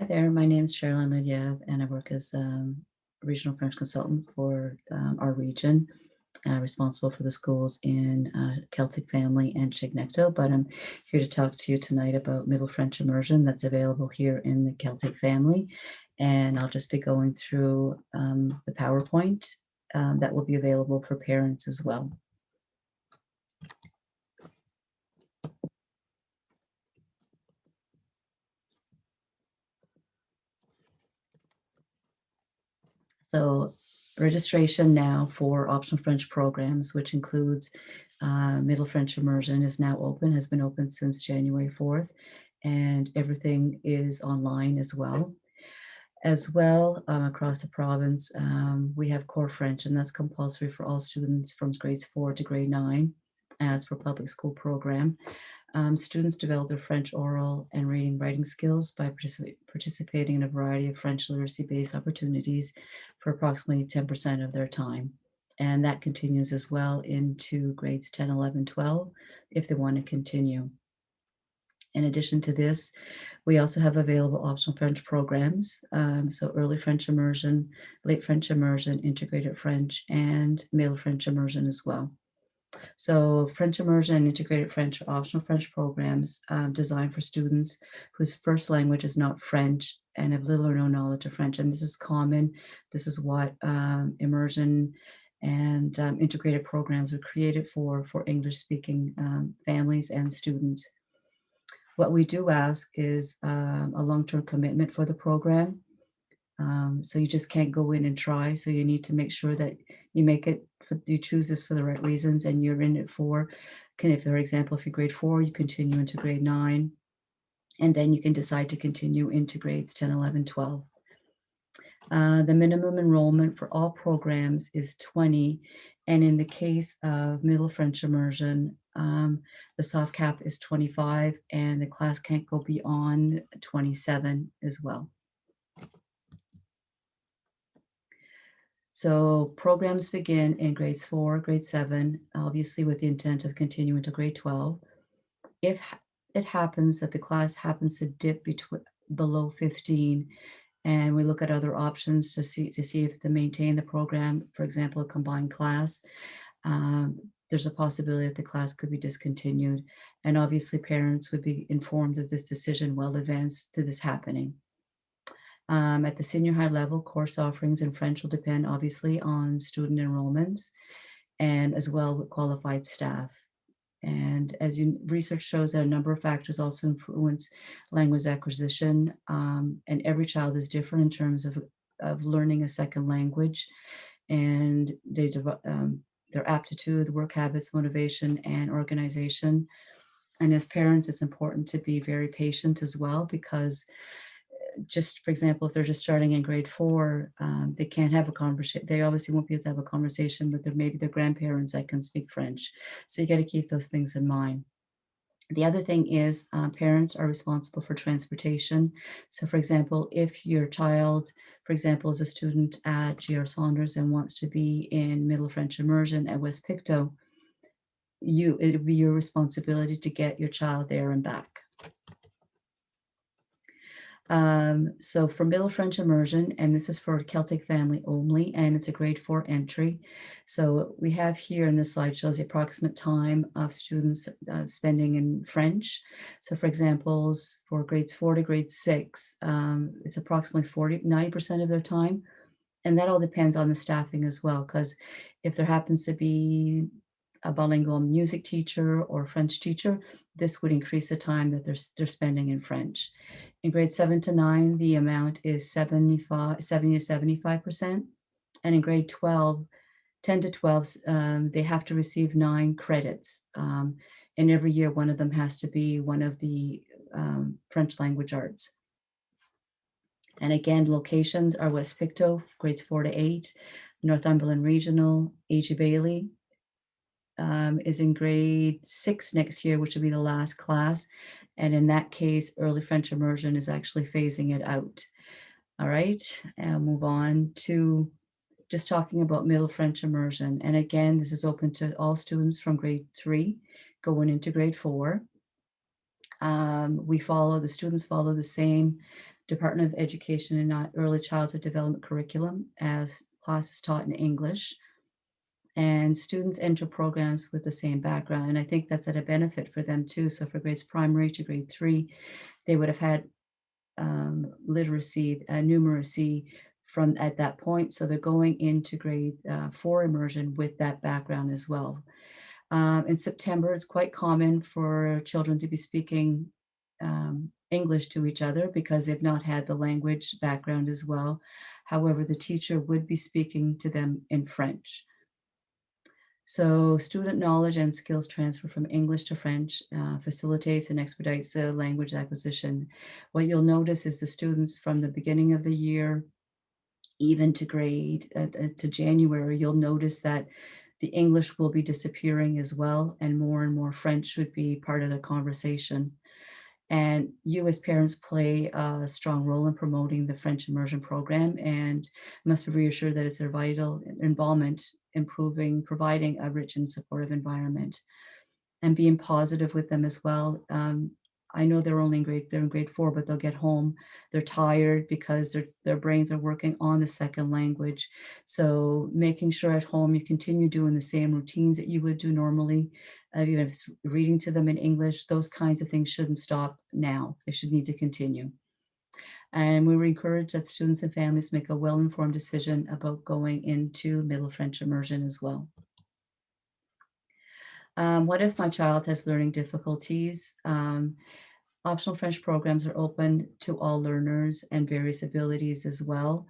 Hi there, my name is Sherilyn Lydiev, and I work as regional French consultant for our region, responsible for the schools in Celtic Family and Chignecto. But I'm here to talk to you tonight about Middle French Immersion that's available here in the Celtic Family. And I'll just be going through the PowerPoint that will be available for parents as well. So registration now for optional French programs, which includes Middle French Immersion, is now open, has been open since January 4th, and everything is online as well. As well, across the province, we have Core French, and that's compulsory for all students from grades 4 to grade 9 as for public school program. Students develop their French oral and reading writing skills by participating in a variety of French literacy-based opportunities for approximately 10% of their time. And that continues as well into grades 10, 11, 12, if they want to continue. In addition to this, we also have available optional French programs. So early French immersion, late French immersion, integrated French, and middle French immersion as well. So French immersion and integrated French are optional French programs designed for students whose first language is not French and have little or no knowledge of French. And this is common. This is what immersion and integrated programs were created for English-speaking families and students. What we do ask is a long-term commitment for the program. So you just can't go in and try. So you need to make sure that you make it, you choose this for the right reasons, and you're in it for, if, for example, if you're grade 4, you continue into grade 9, and then you can decide to continue into grades 10, 11, 12. The minimum enrollment for all programs is 20. And in the case of Middle French Immersion, the soft cap is 25, and the class can't go beyond 27 as well. So programs begin in grades 4, grade 7, obviously with the intent of continuing to grade 12. If it happens that the class happens to dip below 15, and we look at other options to see if to maintain the program, for example, a combined class, there's a possibility that the class could be discontinued. And obviously parents would be informed of this decision well advanced to this happening. At the senior high level, course offerings in French will depend obviously on student enrollments and as well with qualified staff. And as research shows that a number of factors also influence language acquisition, and every child is different in terms of learning a second language, and their aptitude, work habits, motivation, and organization. And as parents, it's important to be very patient as well, because just for example, if they're just starting in grade 4, they can't have a conversation. They obviously won't be able to have a conversation with maybe their grandparents that can speak French. So you got to keep those things in mind. The other thing is parents are responsible for transportation. So for example, if your child, for example, is a student at G.R. Saunders and wants to be in Middle French Immersion at West Pictou, it would be your responsibility to get your child there and back. So for Middle French Immersion, and this is for Celtic Family only, and it's a grade 4 entry. So we have here in this slide shows the approximate time of students spending in French. So for examples, for grades 4 to grade 6, it's approximately 90% of their time. And that all depends on the staffing as well, because if there happens to be a bilingual music teacher or French teacher, this would increase the time that they're spending in French. In grades 7 to 9, the amount is 70 to 75%. And in grade 12, 10 to 12, they have to receive 9 credits. And every year, one of them has to be one of the French language arts. And again, locations are West Pictou, grades 4 to 8, Northumberland Regional, A.G. Bailey, is in grade 6 next year, which will be the last class. And in that case, early French immersion is actually phasing it out. All right, and I'll move on to just talking about middle French immersion. And again, this is open to all students from grade 3 going into grade 4. The students follow the same Department of Education and Early Childhood Development curriculum as classes taught in English, and students enter programs with the same background. And I think that's at a benefit for them too. So for grades primary to grade 3, they would have had literacy, numeracy from at that point. So they're going into grade 4 immersion with that background as well. In September, it's quite common for children to be speaking English to each other because they've not had the language background as well. However, the teacher would be speaking to them in French. So student knowledge and skills transfer from English to French facilitates and expedites the language acquisition. What you'll notice is the students from the beginning of the year, even to to January, you'll notice that the English will be disappearing as well, and more French should be part of the conversation. And you as parents play a strong role in promoting the French immersion program and must be reassured that it's their vital involvement improving, providing a rich and supportive environment and being positive with them as well. I know they're in grade 4, but they'll get home. They're tired because their brains are working on the second language. So making sure at home you continue doing the same routines that you would do normally, even if it's reading to them in English, those kinds of things shouldn't stop now. They should need to continue. And we encourage that students and families make a well-informed decision about going into Middle French immersion as well. What if my child has learning difficulties? Optional French programs are open to all learners and various abilities as well.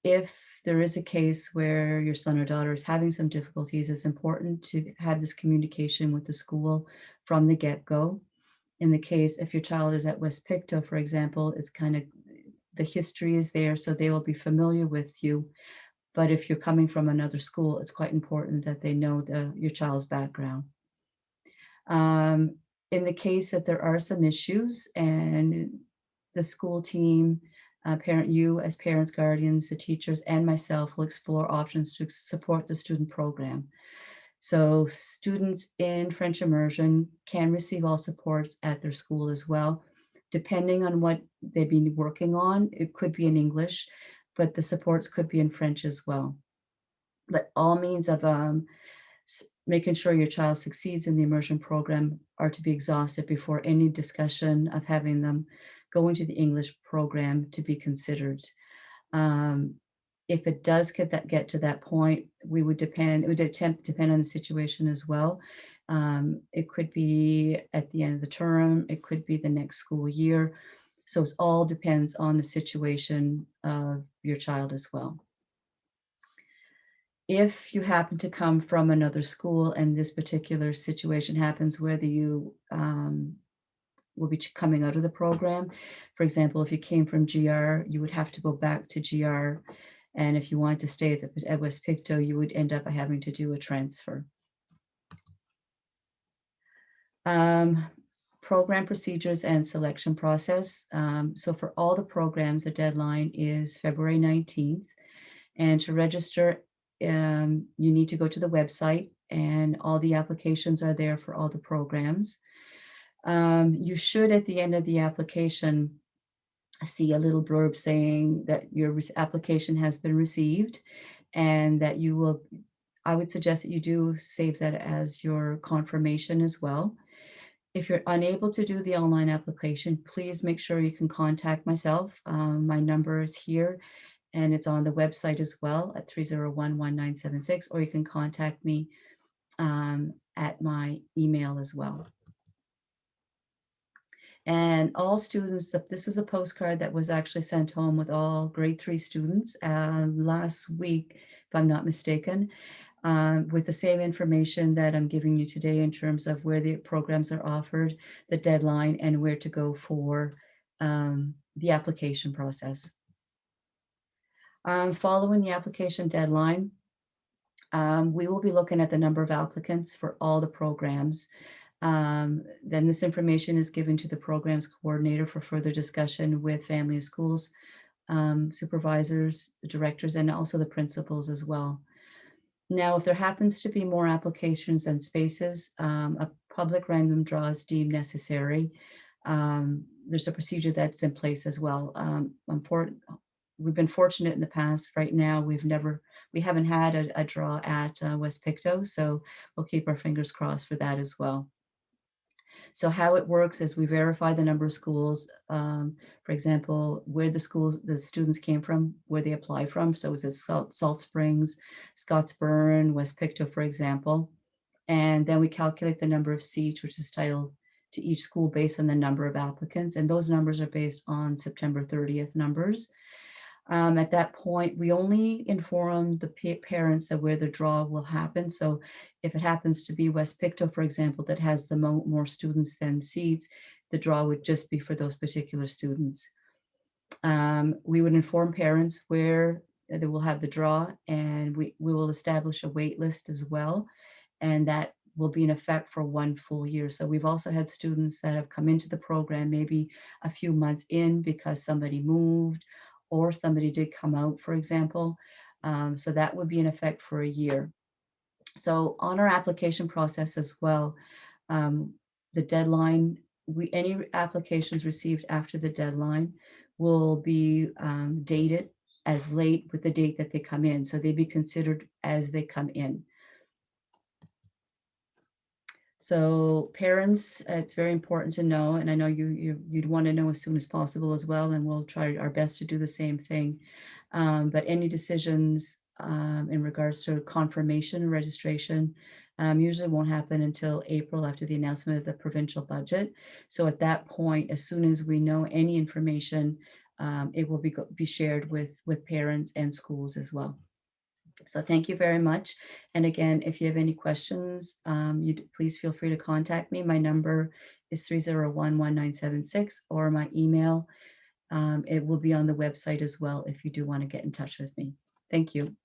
If there is a case where your son or daughter is having some difficulties, it's important to have this communication with the school from the get-go. In the case, if your child is at West Pictou, for example, it's kind of the history is there, so they will be familiar with you. But if you're coming from another school, it's quite important that they know your child's background. Um, in the case that there are some issues and the school team, you as parents, guardians, the teachers, and myself will explore options to support the student program. So students in French immersion can receive all supports at their school as well. Depending on what they've been working on, it could be in English, but the supports could be in French as well. But all means of making sure your child succeeds in the immersion program are to be exhausted before any discussion of having them go into the English program to be considered. Um, if it does get to that point, it would depend on the situation as well. It could be at the end of the term, it could be the next school year. So it all depends on the situation of your child as well. If you happen to come from another school and this particular situation happens, whether you will be coming out of the program. For example, if you came from GR, you would have to go back to GR. And if you wanted to stay at West Pictou, you would end up having to do a transfer. Program procedures and selection process. So for all the programs, the deadline is February 19th. And to register, you need to go to the website and all the applications are there for all the programs. You should, at the end of the application, see a little blurb saying that your application has been received and that I would suggest that you do save that as your confirmation as well. If you're unable to do the online application, please make sure you can contact myself. My number is here and it's on the website as well at 301-1976, or you can contact me at my email as well. And all students, this was a postcard that was actually sent home with all grade 3 students last week, if I'm not mistaken, with the same information that I'm giving you today in terms of where the programs are offered, the deadline, and where to go for the application process. Following the application deadline, we will be looking at the number of applicants for all the programs. Then this information is given to the programs coordinator for further discussion with family and schools, supervisors, directors, and also the principals as well. Now, if there happens to be more applications than spaces, a public random draw is deemed necessary. There's a procedure that's in place as well. We've been fortunate in the past. Right now, we haven't had a draw at West Pictou, so we'll keep our fingers crossed for that as well. So how it works is we verify the number of schools, for example, where the students came from, where they apply from. So is it Salt Springs, Scottsburn, West Pictou, for example. And then we calculate the number of seats, which is titled to each school based on the number of applicants. And those numbers are based on September 30th numbers. At that point, we only inform the parents of where the draw will happen. So if it happens to be West Pictou, for example, that has the more students than seats, the draw would just be for those particular students. We would inform parents where they will have the draw, and we will establish a wait list as well, and that will be in effect for 1 full year. So we've also had students that have come into the program maybe a few months in because somebody moved or somebody did come out, for example. So that would be in effect for a year. So on our application process as well, um, the deadline, any applications received after the deadline will be dated as late with the date that they come in. So they'd be considered as they come in. So parents, it's very important to know, and I know you'd want to know as soon as possible as well, and we'll try our best to do the same thing. But any decisions in regards to confirmation registration usually won't happen until April after the announcement of the provincial budget. So at that point, as soon as we know any information, it will be shared with parents and schools as well. So thank you very much. And again, if you have any questions, please feel free to contact me. My number is 301-1976, or my email. It will be on the website as well if you do want to get in touch with me. Thank you.